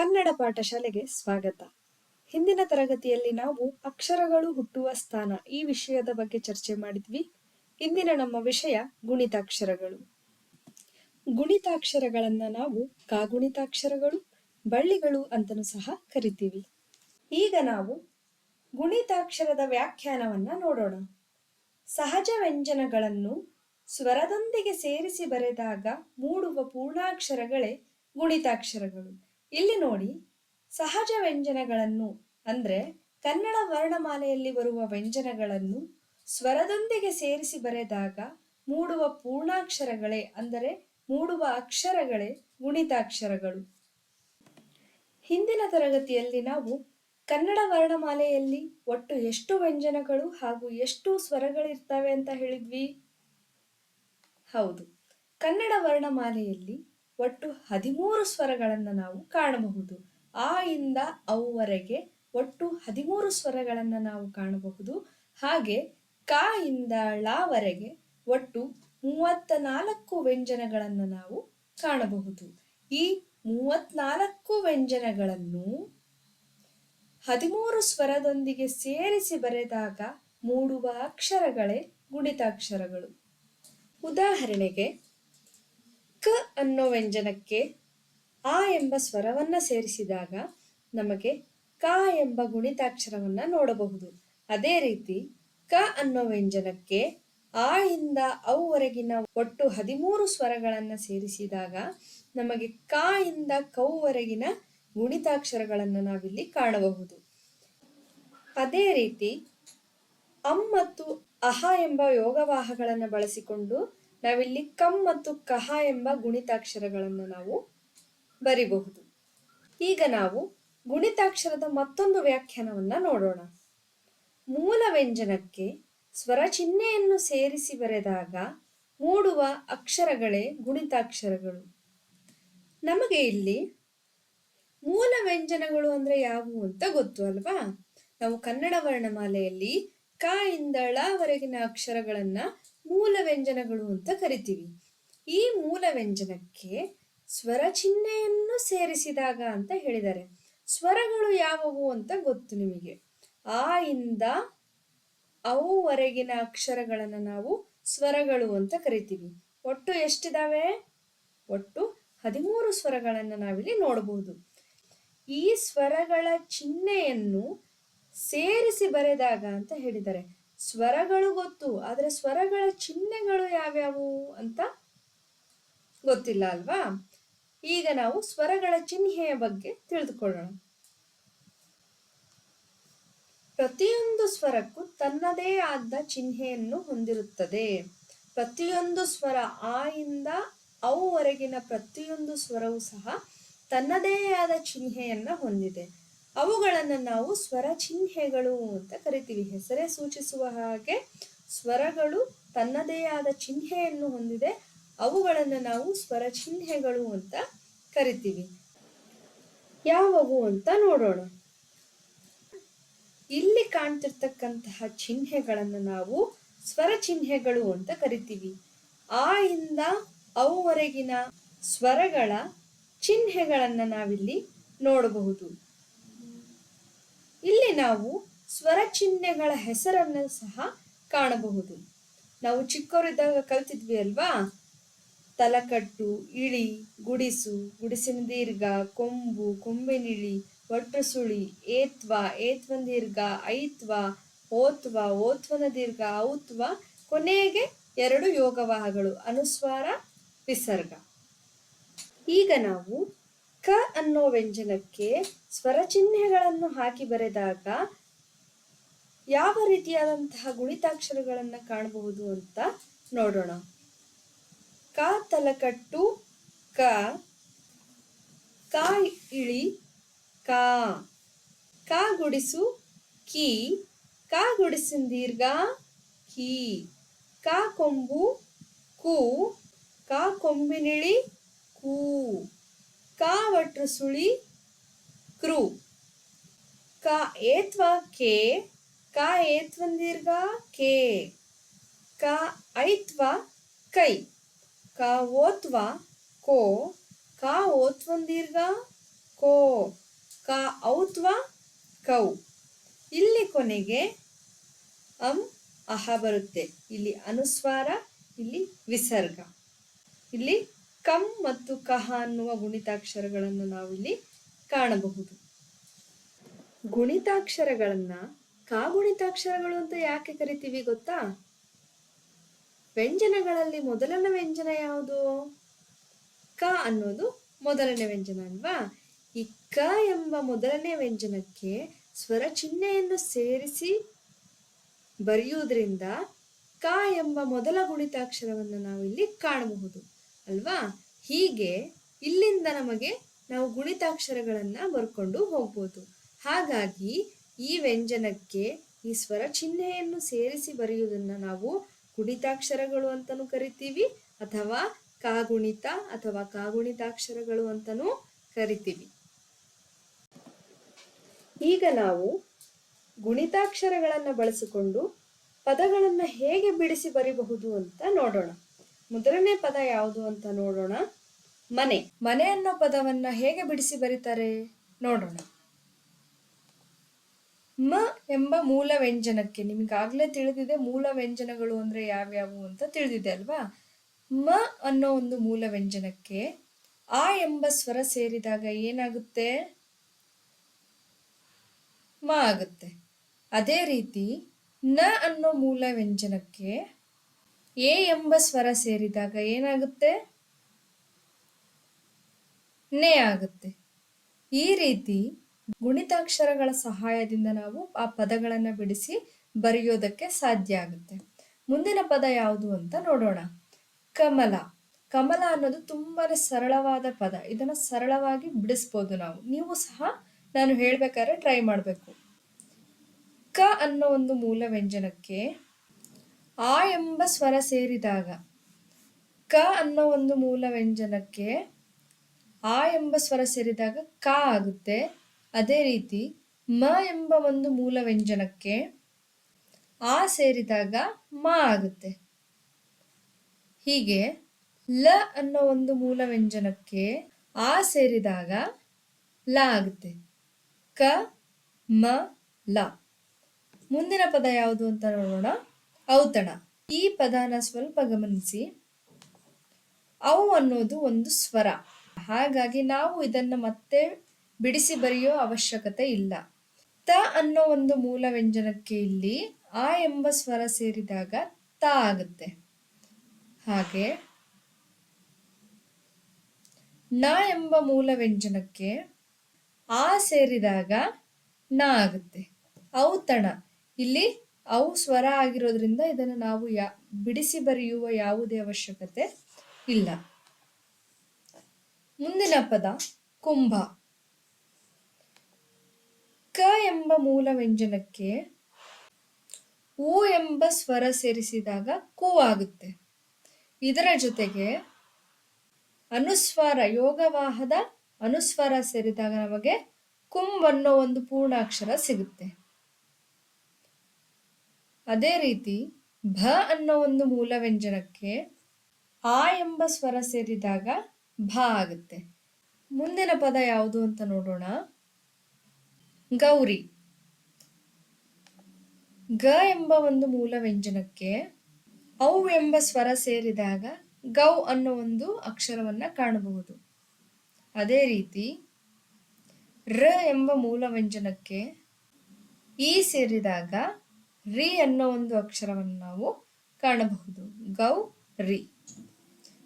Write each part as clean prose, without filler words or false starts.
ಕನ್ನಡ ಪಾಠಶಾಲೆಗೆ ಸ್ವಾಗತ. ಹಿಂದಿನ ತರಗತಿಯಲ್ಲಿ ನಾವು ಅಕ್ಷರಗಳು ಹುಟ್ಟುವ ಸ್ಥಾನ ಈ ವಿಷಯದ ಬಗ್ಗೆ ಚರ್ಚೆ ಮಾಡಿದ್ವಿ. ಇಂದಿನ ನಮ್ಮ ವಿಷಯ ಗುಣಿತಾಕ್ಷರಗಳು. ಗುಣಿತಾಕ್ಷರಗಳನ್ನ ನಾವು ಕಾಗುಣಿತಾಕ್ಷರಗಳು, ಬಳ್ಳಿಗಳು ಅಂತಲೂ ಸಹ ಕರಿತೀವಿ. ಈಗ ನಾವು ಗುಣಿತಾಕ್ಷರದ ವ್ಯಾಖ್ಯಾನವನ್ನ ನೋಡೋಣ. ಸಹಜ ವ್ಯಂಜನಗಳನ್ನು ಸ್ವರದೊಂದಿಗೆ ಸೇರಿಸಿ ಬರೆದಾಗ ಮೂಡುವ ಪೂರ್ಣಾಕ್ಷರಗಳೇ ಗುಣಿತಾಕ್ಷರಗಳು. ಇಲ್ಲಿ ನೋಡಿ, ಸಹಜ ವ್ಯಂಜನಗಳನ್ನು ಅಂದ್ರೆ ಕನ್ನಡ ವರ್ಣಮಾಲೆಯಲ್ಲಿ ಬರುವ ವ್ಯಂಜನಗಳನ್ನು ಸ್ವರದೊಂದಿಗೆ ಸೇರಿಸಿ ಬರೆದಾಗ ಮೂಡುವ ಪೂರ್ಣಾಕ್ಷರಗಳೇ ಅಂದರೆ ಮೂಡುವ ಅಕ್ಷರಗಳೇ ಗುಣಿತಾಕ್ಷರಗಳು. ಹಿಂದಿನ ತರಗತಿಯಲ್ಲಿ ನಾವು ಕನ್ನಡ ವರ್ಣಮಾಲೆಯಲ್ಲಿ ಒಟ್ಟು ಎಷ್ಟು ವ್ಯಂಜನಗಳು ಹಾಗೂ ಎಷ್ಟು ಸ್ವರಗಳಿರ್ತವೆ ಅಂತ ಹೇಳಿದ್ವಿ. ಹೌದು, ಕನ್ನಡ ವರ್ಣಮಾಲೆಯಲ್ಲಿ ಒಟ್ಟು 13 ಸ್ವರಗಳನ್ನು ನಾವು ಕಾಣಬಹುದು. ಆ ಇಂದ ಔವರೆಗೆ ಒಟ್ಟು 13 ಸ್ವರಗಳನ್ನು ನಾವು ಕಾಣಬಹುದು. ಹಾಗೆ ಕ ಇಂದ ಳವರೆಗೆ ಒಟ್ಟು 34 ವ್ಯಂಜನಗಳನ್ನು ನಾವು ಕಾಣಬಹುದು. ಈ 34 ವ್ಯಂಜನಗಳನ್ನು 13 ಸ್ವರದೊಂದಿಗೆ ಸೇರಿಸಿ ಬರೆದಾಗ ಮೂಡುವ ಅಕ್ಷರಗಳೇ ಗುಣಿತಾಕ್ಷರಗಳು. ಉದಾಹರಣೆಗೆ, ಕ ಅನ್ನೋ ವ್ಯಂಜನಕ್ಕೆ ಆ ಎಂಬ ಸ್ವರವನ್ನ ಸೇರಿಸಿದಾಗ ನಮಗೆ ಕ ಎಂಬ ಗುಣಿತಾಕ್ಷರವನ್ನ ನೋಡಬಹುದು. ಅದೇ ರೀತಿ ಕ ಅನ್ನೋ ವ್ಯಂಜನಕ್ಕೆ ಆ ಇಂದ ಔವರೆಗಿನ ಒಟ್ಟು 13 ಸ್ವರಗಳನ್ನ ಸೇರಿಸಿದಾಗ ನಮಗೆ ಕ ಇಂದ ಕೌವರೆಗಿನ ಗುಣಿತಾಕ್ಷರಗಳನ್ನ ನಾವಿಲ್ಲಿ ಕಾಣಬಹುದು. ಅದೇ ರೀತಿ ಅಂ ಮತ್ತು ಅಹ ಎಂಬ ಯೋಗವಾಹಗಳನ್ನು ಬಳಸಿಕೊಂಡು ನಾವಿಲ್ಲಿ ಕಂ ಮತ್ತು ಕಹ ಎಂಬ ಗುಣಿತಾಕ್ಷರಗಳನ್ನು ನಾವು ಬರಿಬಹುದು. ಈಗ ನಾವು ಗುಣಿತಾಕ್ಷರದ ಮತ್ತೊಂದು ವ್ಯಾಖ್ಯಾನವನ್ನ ನೋಡೋಣ. ಮೂಲ ವ್ಯಂಜನಕ್ಕೆ ಸ್ವರ ಚಿಹ್ನೆಯನ್ನು ಸೇರಿಸಿ ಬರೆದಾಗ ಮೂಡುವ ಅಕ್ಷರಗಳೇ ಗುಣಿತಾಕ್ಷರಗಳು. ನಮಗೆ ಇಲ್ಲಿ ಮೂಲ ವ್ಯಂಜನಗಳು ಅಂದ್ರೆ ಯಾವುವು ಅಂತ ಗೊತ್ತು ಅಲ್ವಾ? ನಾವು ಕನ್ನಡ ವರ್ಣಮಾಲೆಯಲ್ಲಿ ಕ ಇಂದ ಳವರೆಗಿನ ಅಕ್ಷರಗಳನ್ನ ಮೂಲ ವ್ಯಂಜನಗಳು ಅಂತ ಕರಿತೀವಿ. ಈ ಮೂಲ ವ್ಯಂಜನಕ್ಕೆ ಸ್ವರ ಚಿಹ್ನೆಯನ್ನು ಸೇರಿಸಿದಾಗ ಅಂತ ಹೇಳಿದ್ದಾರೆ. ಸ್ವರಗಳು ಯಾವುವು ಅಂತ ಗೊತ್ತು ನಿಮಗೆ. ಆ ಇಂದ ಔವರೆಗಿನ ಅಕ್ಷರಗಳನ್ನು ನಾವು ಸ್ವರಗಳು ಅಂತ ಕರಿತೀವಿ. ಒಟ್ಟು ಎಷ್ಟಿದಾವೆ? ಒಟ್ಟು 13 ಸ್ವರಗಳನ್ನು ನಾವಿಲ್ಲಿ ನೋಡಬಹುದು. ಈ ಸ್ವರಗಳ ಚಿಹ್ನೆಯನ್ನು ಸೇರಿಸಿ ಬರೆದಾಗ ಅಂತ ಹೇಳಿದ್ದಾರೆ. ಸ್ವರಗಳು ಗೊತ್ತು, ಆದ್ರೆ ಸ್ವರಗಳ ಚಿಹ್ನೆಗಳು ಯಾವ್ಯಾವು ಅಂತ ಗೊತ್ತಿಲ್ಲ ಅಲ್ವಾ? ಈಗ ನಾವು ಸ್ವರಗಳ ಚಿಹ್ನೆಯ ಬಗ್ಗೆ ತಿಳಿದುಕೊಳ್ಳೋಣ. ಪ್ರತಿಯೊಂದು ಸ್ವರಕ್ಕೂ ತನ್ನದೇ ಆದ ಚಿಹ್ನೆಯನ್ನು ಹೊಂದಿರುತ್ತದೆ. ಪ್ರತಿಯೊಂದು ಸ್ವರ ಆ ಇಂದ ಔವರೆಗಿನ ಪ್ರತಿಯೊಂದು ಸ್ವರವೂ ಸಹ ತನ್ನದೇ ಆದ ಚಿಹ್ನೆಯನ್ನ ಹೊಂದಿದೆ. ಅವುಗಳನ್ನು ನಾವು ಸ್ವರ ಚಿಹ್ನೆಗಳು ಅಂತ ಕರಿತೀವಿ. ಹೆಸರೇ ಸೂಚಿಸುವ ಹಾಗೆ ಸ್ವರಗಳು ತನ್ನದೇ ಆದ ಚಿಹ್ನೆಯನ್ನು ಹೊಂದಿದೆ. ಅವುಗಳನ್ನು ನಾವು ಸ್ವರ ಚಿಹ್ನೆಗಳು ಅಂತ ಕರಿತೀವಿ. ಯಾವುವು ಅಂತ ನೋಡೋಣ. ಇಲ್ಲಿ ಕಾಣ್ತಿರ್ತಕ್ಕಂತಹ ಚಿಹ್ನೆಗಳನ್ನು ನಾವು ಸ್ವರ ಚಿಹ್ನೆಗಳು ಅಂತ ಕರಿತೀವಿ. ಆ ಇಂದ ಔವರೆಗಿನ ಸ್ವರಗಳ ಚಿಹ್ನೆಗಳನ್ನ ನಾವಿಲ್ಲಿ ನೋಡಬಹುದು. ಇಲ್ಲಿ ನಾವು ಸ್ವರ ಚಿಹ್ನೆಗಳ ಹೆಸರನ್ನು ಸಹ ಕಾಣಬಹುದು. ನಾವು ಚಿಕ್ಕವರಿದ್ದಾಗ ಕಲ್ತಿದ್ವಿ ಅಲ್ವಾ? ತಲಕಟ್ಟು, ಇಳಿ, ಗುಡಿಸು, ಗುಡಿಸಿನ ದೀರ್ಘ, ಕೊಂಬು, ಕೊಂಬಿನಿಳಿ, ಒಟ್ಟು ಸುಳಿ, ಏತ್ವ, ಏತ್ವನ ದೀರ್ಘ, ಐತ್ವ, ಓತ್ವ, ಓತ್ವನ ದೀರ್ಘ, ಔತ್ವ, ಕೊನೆಗೆ 2 ಯೋಗವಾಹಗಳು ಅನುಸ್ವಾರ, ವಿಸರ್ಗ. ಈಗ ನಾವು ಕ ಅನ್ನೋ ವ್ಯಂಜನಕ್ಕೆ ಸ್ವರ ಚಿಹ್ನೆಗಳನ್ನು ಹಾಕಿ ಬರೆದಾಗ ಯಾವ ರೀತಿಯಾದಂತಹ ಗುಣಿತಾಕ್ಷರಗಳನ್ನ ಕಾಣಬಹುದು ಅಂತ ನೋಡೋಣ. ಕ ತಲಕಟ್ಟು ಕ, ಕ ಇಳಿ ಕ, ಕ ಗುಡಿಸು ಕಿ, ಕ ಗುಡಿಸಿನ ದೀರ್ಘ ಕಿ, ಕ ಕೊಂಬು ಕು, ಕ ಕೊಂಬಿನಿಳಿ ಕು, ಕ ಒಟ್ರು ಸುಳಿ ಕ್ರು, ಕ ಏತ್ವ ಕೆ, ಕ ಏತ್ವನ ದೀರ್ಘ ಕೆ, ಕ ಐತ್ವ ಕೈ, ಕ ಓತ್ವ ಕೋ, ಕ ಓತ್ವನ ದೀರ್ಘ ಕೋ, ಕ ಔತ್ವ ಕೌ. ಇಲ್ಲಿ ಕೊನೆಗೆ ಅಹ ಬರುತ್ತೆ. ಇಲ್ಲಿ ಅನುಸ್ವಾರ, ಇಲ್ಲಿ ವಿಸರ್ಗ. ಇಲ್ಲಿ ಕಂ ಮತ್ತು ಕಹ ಅನ್ನುವ ಗುಣಿತಾಕ್ಷರಗಳನ್ನು ನಾವಿಲ್ಲಿ ಕಾಣಬಹುದು. ಗುಣಿತಾಕ್ಷರಗಳನ್ನ ಕಾಗುಣಿತಾಕ್ಷರಗಳು ಅಂತ ಯಾಕೆ ಕರಿತೀವಿ ಗೊತ್ತಾ? ವ್ಯಂಜನಗಳಲ್ಲಿ ಮೊದಲನೇ ವ್ಯಂಜನ ಯಾವುದು? ಕ ಅನ್ನೋದು ಮೊದಲನೇ ವ್ಯಂಜನ ಅಲ್ವಾ? ಈ ಕ ಎಂಬ ಮೊದಲನೇ ವ್ಯಂಜನಕ್ಕೆ ಸ್ವರ ಚಿಹ್ನೆಯನ್ನು ಸೇರಿಸಿ ಬರೆಯುವುದರಿಂದ ಕ ಎಂಬ ಮೊದಲ ಗುಣಿತಾಕ್ಷರವನ್ನು ನಾವು ಇಲ್ಲಿ ಕಾಣಬಹುದು ಅಲ್ವಾ? ಹೀಗೆ ಇಲ್ಲಿಂದ ನಮಗೆ ನಾವು ಗುಣಿತಾಕ್ಷರಗಳನ್ನ ಬರ್ಕೊಂಡು ಹೋಗ್ಬೋದು. ಹಾಗಾಗಿ ಈ ವ್ಯಂಜನಕ್ಕೆ ಈ ಸ್ವರ ಚಿಹ್ನೆಯನ್ನು ಸೇರಿಸಿ ಬರೆಯುವುದನ್ನ ನಾವು ಗುಣಿತಾಕ್ಷರಗಳು ಅಂತಲೂ ಕರಿತೀವಿ, ಅಥವಾ ಕಾಗುಣಿತ ಅಥವಾ ಕಾಗುಣಿತಾಕ್ಷರಗಳು ಅಂತಲೂ ಕರಿತೀವಿ. ಈಗ ನಾವು ಗುಣಿತಾಕ್ಷರಗಳನ್ನು ಬಳಸಿಕೊಂಡು ಪದಗಳನ್ನು ಹೇಗೆ ಬಿಡಿಸಿ ಬರೀಬಹುದು ಅಂತ ನೋಡೋಣ. ಮೊದಲನೇ ಪದ ಯಾವುದು ಅಂತ ನೋಡೋಣ. ಮನೆ. ಮನೆ ಅನ್ನೋ ಪದವನ್ನ ಹೇಗೆ ಬಿಡಿಸಿ ಬರೀತಾರೆ ನೋಡೋಣ. ಮ ಎಂಬ ಮೂಲ ವ್ಯಂಜನಕ್ಕೆ, ನಿಮಗಾಗ್ಲೇ ತಿಳಿದಿದೆ ಮೂಲ ವ್ಯಂಜನಗಳು ಅಂದ್ರೆ ಯಾವ್ಯಾವು ಅಂತ ತಿಳಿದಿದೆ ಅಲ್ವಾ? ಮ ಅನ್ನೋ ಒಂದು ಮೂಲ ವ್ಯಂಜನಕ್ಕೆ ಆ ಎಂಬ ಸ್ವರ ಸೇರಿದಾಗ ಏನಾಗುತ್ತೆ? ಮ ಆಗುತ್ತೆ. ಅದೇ ರೀತಿ ನ ಅನ್ನೋ ಮೂಲ ವ್ಯಂಜನಕ್ಕೆ ಎ ಎಂಬ ಸ್ವರ ಸೇರಿದಾಗ ಏನಾಗುತ್ತೆ? ನೆ ಆಗುತ್ತೆ. ಈ ರೀತಿ ಗುಣಿತಾಕ್ಷರಗಳ ಸಹಾಯದಿಂದ ನಾವು ಆ ಪದಗಳನ್ನು ಬಿಡಿಸಿ ಬರೆಯೋದಕ್ಕೆ ಸಾಧ್ಯ ಆಗುತ್ತೆ. ಮುಂದಿನ ಪದ ಯಾವುದು ಅಂತ ನೋಡೋಣ. ಕಮಲ. ಕಮಲ ಅನ್ನೋದು ತುಂಬಾನೇ ಸರಳವಾದ ಪದ. ಇದನ್ನ ಸರಳವಾಗಿ ಬಿಡಿಸ್ಬೋದು ನಾವು. ನೀವು ಸಹ ನಾನು ಹೇಳ್ಬೇಕಾದ್ರೆ ಟ್ರೈ ಮಾಡಬೇಕು. ಕ ಅನ್ನೋ ಒಂದು ಮೂಲ ವ್ಯಂಜನಕ್ಕೆ ಆ ಎಂಬ ಸ್ವರ ಸೇರಿದಾಗ, ಕ ಅನ್ನೋ ಒಂದು ಮೂಲ ವ್ಯಂಜನಕ್ಕೆ ಆ ಎಂಬ ಸ್ವರ ಸೇರಿದಾಗ ಕ ಆಗುತ್ತೆ. ಅದೇ ರೀತಿ ಮ ಎಂಬ ಒಂದು ಮೂಲ ವ್ಯಂಜನಕ್ಕೆ ಆ ಸೇರಿದಾಗ ಮ ಆಗುತ್ತೆ. ಹೀಗೆ ಲ ಅನ್ನೋ ಒಂದು ಮೂಲ ವ್ಯಂಜನಕ್ಕೆ ಆ ಸೇರಿದಾಗ ಲ ಆಗುತ್ತೆ. ಕ ಮ ಲ. ಮುಂದಿನ ಪದ ಯಾವುದು ಅಂತ ನೋಡೋಣ. ಔತಣ. ಈ ಪದನ ಸ್ವಲ್ಪ ಗಮನಿಸಿ. ಔ ಅನ್ನೋದು ಒಂದು ಸ್ವರ, ಹಾಗಾಗಿ ನಾವು ಇದನ್ನ ಮತ್ತೆ ಬಿಡಿಸಿ ಬರೆಯೋ ಅವಶ್ಯಕತೆ ಇಲ್ಲ. ತ ಅನ್ನೋ ಒಂದು ಮೂಲ ವ್ಯಂಜನಕ್ಕೆ ಇಲ್ಲಿ ಆ ಎಂಬ ಸ್ವರ ಸೇರಿದಾಗ ತ ಆಗುತ್ತೆ. ಹಾಗೆ ನ ಎಂಬ ಮೂಲ ವ್ಯಂಜನಕ್ಕೆ ಆ ಸೇರಿದಾಗ ನ ಆಗುತ್ತೆ. ಔತಣ. ಇಲ್ಲಿ ಔ ಸ್ವರ ಆಗಿರೋದ್ರಿಂದ ಇದನ್ನು ನಾವು ಬಿಡಿಸಿ ಬರೆಯುವ ಯಾವುದೇ ಅವಶ್ಯಕತೆ ಇಲ್ಲ. ಮುಂದಿನ ಪದ ಕುಂಭ. ಕ ಎಂಬ ಮೂಲ ವ್ಯಂಜನಕ್ಕೆ ಉ ಎಂಬ ಸ್ವರ ಸೇರಿಸಿದಾಗ ಕು ಆಗುತ್ತೆ. ಇದರ ಜೊತೆಗೆ ಅನುಸ್ವಾರ, ಯೋಗವಾಹದ ಅನುಸ್ವಾರ ಸೇರಿದಾಗ ನಮಗೆ ಕುಂಭ್ ಅನ್ನೋ ಒಂದು ಪೂರ್ಣಾಕ್ಷರ ಸಿಗುತ್ತೆ. ಅದೇ ರೀತಿ ಭ ಅನ್ನೋ ಒಂದು ಮೂಲ ವ್ಯಂಜನಕ್ಕೆ ಆ ಎಂಬ ಸ್ವರ ಸೇರಿದಾಗ ಭ ಆಗುತ್ತೆ. ಮುಂದಿನ ಪದ ಯಾವುದು ಅಂತ ನೋಡೋಣ. ಗೌರಿ. ಗ ಎಂಬ ಒಂದು ಮೂಲ ವ್ಯಂಜನಕ್ಕೆ ಔ ಎಂಬ ಸ್ವರ ಸೇರಿದಾಗ ಗೌ ಅನ್ನೋ ಒಂದು ಅಕ್ಷರವನ್ನ ಕಾಣಬಹುದು. ಅದೇ ರೀತಿ ರ ಎಂಬ ಮೂಲ ವ್ಯಂಜನಕ್ಕೆ ಈ ಸೇರಿದಾಗ ರಿ ಅನ್ನೋ ಒಂದು ಅಕ್ಷರವನ್ನು ನಾವು ಕಾಣಬಹುದು. ಗೌ ರಿ.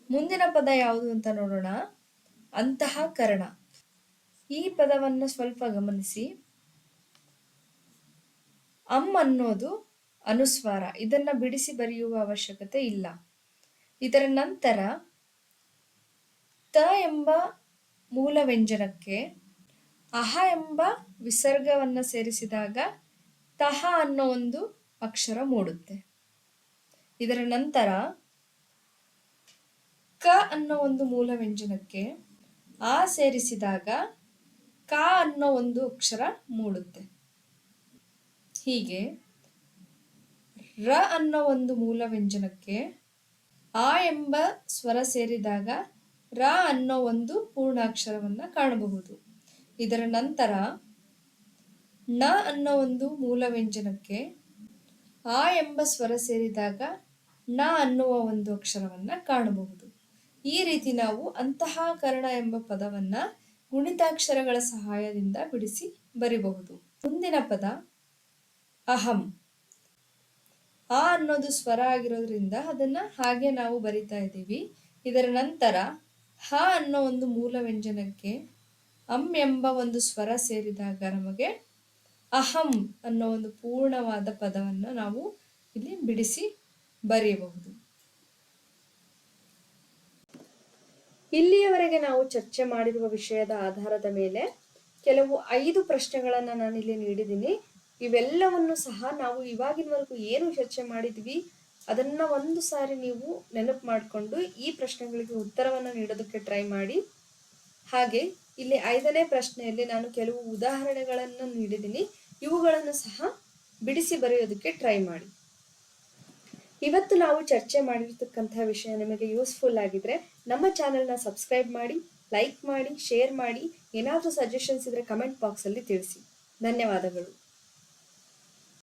ಮುಂದಿನ ಪದ ಯಾವುದು ಅಂತ ನೋಡೋಣ. ಅಂತಃಕರಣ. ಈ ಪದವನ್ನು ಸ್ವಲ್ಪ ಗಮನಿಸಿ. ಅನ್ನೋದು ಅನುಸ್ವಾರ, ಇದನ್ನ ಬಿಡಿಸಿ ಬರೆಯುವ ಅವಶ್ಯಕತೆ ಇಲ್ಲ. ಇದರ ನಂತರ ತ ಎಂಬ ಮೂಲ ವ್ಯಂಜನಕ್ಕೆ ಅಹ ಎಂಬ ವಿಸರ್ಗವನ್ನ ಸೇರಿಸಿದಾಗ ತಹ ಅನ್ನೋ ಒಂದು ಅಕ್ಷರ ಮೂಡುತ್ತೆ. ಇದರ ನಂತರ ಕ ಅನ್ನೋ ಒಂದು ಮೂಲ ವ್ಯಂಜನಕ್ಕೆ ಆ ಸೇರಿಸಿದಾಗ ಕ ಅನ್ನೋ ಒಂದು ಅಕ್ಷರ ಮೂಡುತ್ತೆ. ಹೀಗೆ ರ ಅನ್ನೋ ಒಂದು ಮೂಲ ವ್ಯಂಜನಕ್ಕೆ ಆ ಎಂಬ ಸ್ವರ ಸೇರಿದಾಗ ರ ಅನ್ನೋ ಒಂದು ಪೂರ್ಣಾಕ್ಷರವನ್ನ ಕಾಣಬಹುದು. ಇದರ ನಂತರ ನ ಅನ್ನೋ ಒಂದು ಮೂಲ ವ್ಯಂಜನಕ್ಕೆ ಆ ಎಂಬ ಸ್ವರ ಸೇರಿದಾಗ ನ ಅನ್ನುವ ಒಂದು ಅಕ್ಷರವನ್ನ ಕಾಣಬಹುದು. ಈ ರೀತಿ ನಾವು ಅಂತಹ ಕರ್ಣ ಎಂಬ ಪದವನ್ನ ಗುಣಿತಾಕ್ಷರಗಳ ಸಹಾಯದಿಂದ ಬಿಡಿಸಿ ಬರಿಬಹುದು. ಮುಂದಿನ ಪದ ಅಹಂ. ಆ ಅನ್ನೋದು ಸ್ವರ ಆಗಿರೋದ್ರಿಂದ ಅದನ್ನ ಹಾಗೆ ನಾವು ಬರಿತಾ ಇದ್ದೀವಿ. ಇದರ ನಂತರ ಹ ಅನ್ನೋ ಒಂದು ಮೂಲ ವ್ಯಂಜನಕ್ಕೆ ಎಂಬ ಒಂದು ಸ್ವರ ಸೇರಿದಾಗ ನಮಗೆ ಅಹಂ ಅನ್ನೋ ಒಂದು ಪೂರ್ಣವಾದ ಪದವನ್ನು ನಾವು ಇಲ್ಲಿ ಬಿಡಿಸಿ ಬರೆಯಬಹುದು. ಇಲ್ಲಿಯವರೆಗೆ ನಾವು ಚರ್ಚೆ ಮಾಡಿರುವ ವಿಷಯದ ಆಧಾರದ ಮೇಲೆ ಕೆಲವು 5 ಪ್ರಶ್ನೆಗಳನ್ನ ನಾನಿಲ್ಲಿ ನೀಡಿದ್ದೀನಿ. ಇವೆಲ್ಲವನ್ನು ಸಹ ನಾವು ಇವಾಗಿನವರೆಗೂ ಏನು ಚರ್ಚೆ ಮಾಡಿದ್ವಿ ಅದನ್ನ ಒಂದು ಸಾರಿ ನೀವು ನೆನಪು ಮಾಡಿಕೊಂಡು ಈ ಪ್ರಶ್ನೆಗಳಿಗೆ ಉತ್ತರವನ್ನು ನೀಡೋದಕ್ಕೆ ಟ್ರೈ ಮಾಡಿ. ಹಾಗೆ ಇಲ್ಲಿ 5ನೇ ಪ್ರಶ್ನೆಯಲ್ಲಿ ನಾನು ಕೆಲವು ಉದಾಹರಣೆಗಳನ್ನು ನೀಡಿದ್ದೀನಿ, ಇವುಗಳನ್ನು ಸಹ ಬಿಡಿಸಿ ಬರೆಯೋದಕ್ಕೆ ಟ್ರೈ ಮಾಡಿ. ಇವತ್ತು ನಾವು ಚರ್ಚೆ ಮಾಡಿರ್ತಕ್ಕಂತಹ ವಿಷಯ ನಿಮಗೆ ಯೂಸ್ಫುಲ್ ಆಗಿದ್ರೆ ನಮ್ಮ ಚಾನೆಲ್ನ ಸಬ್ಸ್ಕ್ರೈಬ್ ಮಾಡಿ, ಲೈಕ್ ಮಾಡಿ, ಶೇರ್ ಮಾಡಿ. ಏನಾದರೂ ಸಜೆಷನ್ಸ್ ಇದ್ರೆ ಕಮೆಂಟ್ ಬಾಕ್ಸಲ್ಲಿ ತಿಳಿಸಿ. ಧನ್ಯವಾದಗಳು.